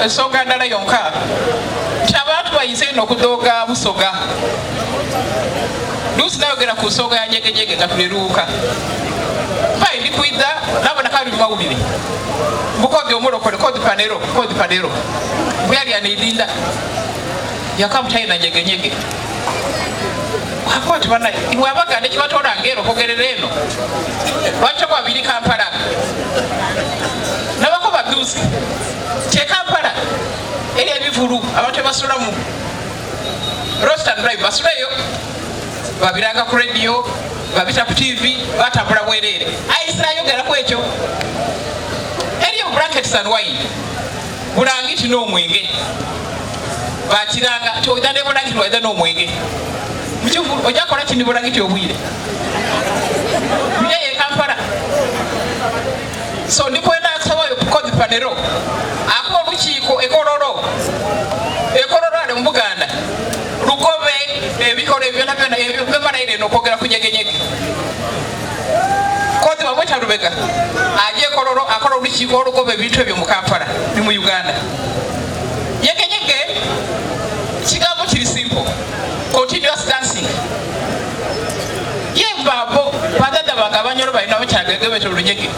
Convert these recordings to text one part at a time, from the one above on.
ensonga ndala yonka nti abantu bayize ino okudooga Busoga luusi nayogera ku nsonga ya Nyege nga tuleruuka mpayi ndikuidda nabona kali mawulire mukodi omulokole kodi panero bweyali ana Idhinda yakamutaina Nyege wakoti bana iwe abaganda kibatoola ngero kogerera eno lwaki kwabiri Kampala nabako baduuzi kye Kampala eri ebivulu abantu basulamu roast and drive basuleyo babiranga ku radio babita ku TV batambula bwerere ayisirayogera ku ekyo eriyo brackets and wine bulangiti n'omwenge bakiranga todande bulangiti weda n'omwenge mukivulu ojakola kindi bulangiti obwire biyeye Kampala so ndikwenda kusabayo ku kodi panero ako olukiiko ekololo ali mu Buganda lugobe ebikolo byonna ebyo bemalaire n'okwogera ku Nyege kodi bamweta Lubega aje kololo akola olukiiko olugobe ebintu ebyo mu Kampala ni mu Uganda Nyege kigambo kiri simple continuous dancing yembabo badada banga abanyolo balina bakyagegebeta olunyege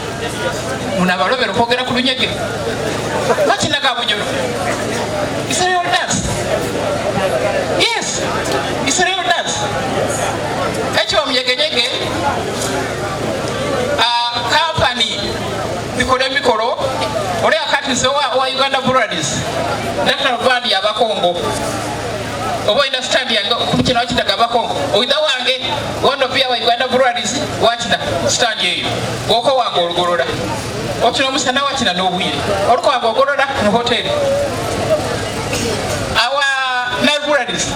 munabalobera okwogera ku lunyege bakinaga bunyolo it's a real dance. Yes, it's a real dance. Ekyo Nyege company mikolo oli akatizo wa Uganda Breweries national brand ya Bakongo obo understand yango kumukino wakitaga Bakongo oida wange wondo pia wa Uganda Breweries wakita stand yeyo goko wange olugolola okino musana wakina n'obwire oluko wange ogolola mu hotel awa Breweries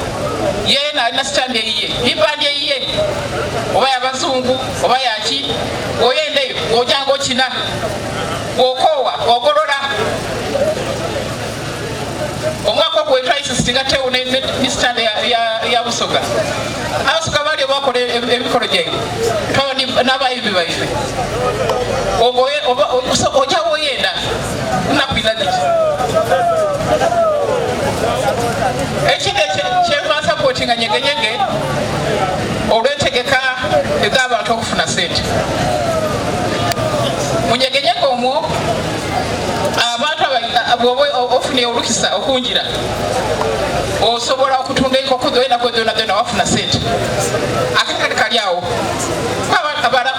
yena alina stand yeyiye ibandi yeyiye oba yabazungu oba yaki oyendeyo ojanga okina okowa ogolola omwaka ogwetwaise sitingatewo ne stand ya Busoga Abasoga bali bakola emikolo gyaibwe n'abayimbi baife ojawo oyenda nakwina diti ekindi kyeva supportinga Nyege olwetegeka ez'abantu okufuna sente mu Nyege omwo abantu bwoba ofune olukisa okunjira osobola okutunda enkoko zonna wafuna sente akakali kali awo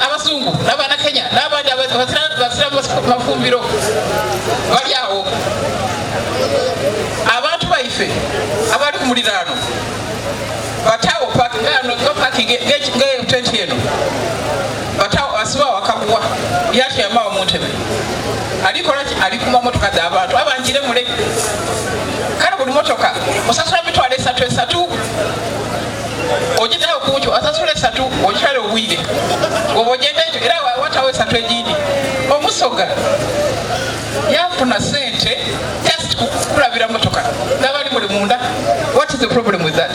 abazungu n'abaana Kenya n'abandi abasira mafumbiro bali awo abantu baife abali ku muliraano batawo parking ng'ententi eno batawo asiba wakaguwa yati yamawa mu ntebe alikola ki ali ku mamotoka z'abantu abanjire mule kale buli motoka osasula emitwalo esatu ogitayo kunkyo asasula 3 ogitwale obwire oba ogenda ekyo era watawo 3 egindi Omusoga yafuna sente just kulabira motoka n'abali muli munda. What is the problem with that?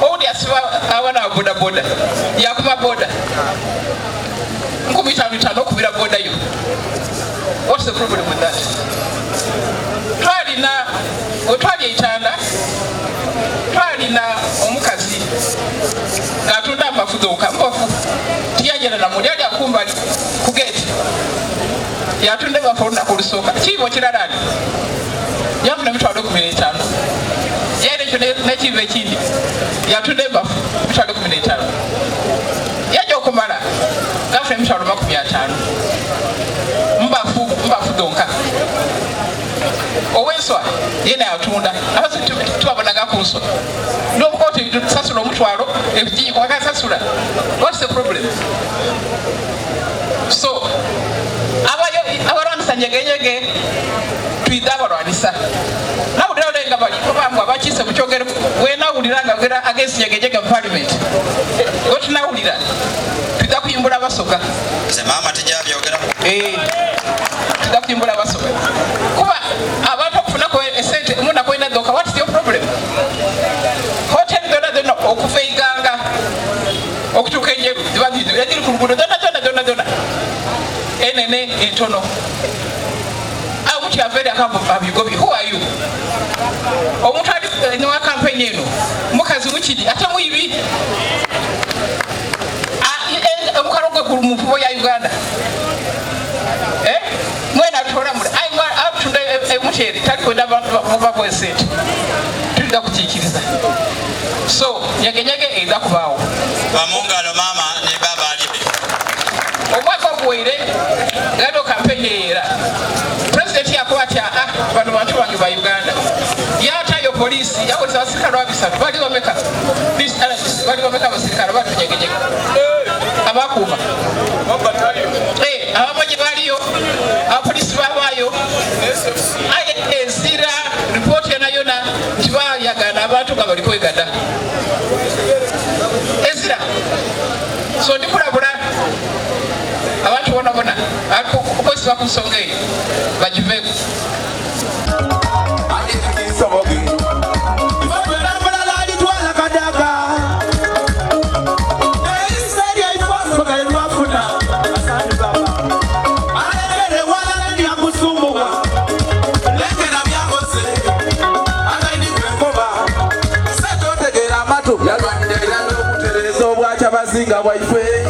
Odi asiba abana boda yakuma boda nkubita bitano kubira boda yo. What's the problem with that? Twali itanda twalina omukazi atunda amafuzo kambafu tiyajana na mulyali akumbali ku gate yatunde bafona ku lusoka kibo kiralani yafuna mitwalo 15 yale kyo nekive kindi yatunde bafu mitwalo 15 yaje okumala gafuna mitwalo 50 mbafu donka owenswa yena yatunda abazi tubabonaga kunswa n'obukoti sasula omutwalo ebijiji kwaka sasula. What's the problem? So abalwanisa Nyege twidde abalwanisa nawulira olenga bali kubambwa bakiise mu kyogero wenawuliranga ogera against Nyege mu parliament wetunawulira twidda kuyimbula Abasoga maama tejabyogera twidda kuyimbula Abasoga kuba abantu okufunako esente munda kwenda doka. What is your problem? Hotel dona okufeiganga okutuka enjeru zibazizo yagiri ku luguudo dona enene entono much you are very accountable. Who are you? Omuntu ali ne wa campaign eno mukazi mukidi atamu ibi omukalogwe ku muvubo ya Uganda mwena tutola mule atunda emutere talikwenda mubabo esente tulida kukiikiriza so nyege eza kubaawo bamungalo mama ne baba alibe omwaka oguwere gado campaign era president yakuba atya bano bantu bange ba Uganda yatayo polisi yakozesa abasirikale babisatu bali bameka abasirikale batu nyege abakuuma abamanyi baliyo abapolisi babaayo ezira ripooti yonayona nti bayagana abantu nga bali kwegada ezira so ndikulabula abantu bonabona okukozesebwa ku nsonga eyo bagiveeko Yalandira n'okutereza obwakya bazinga bwaife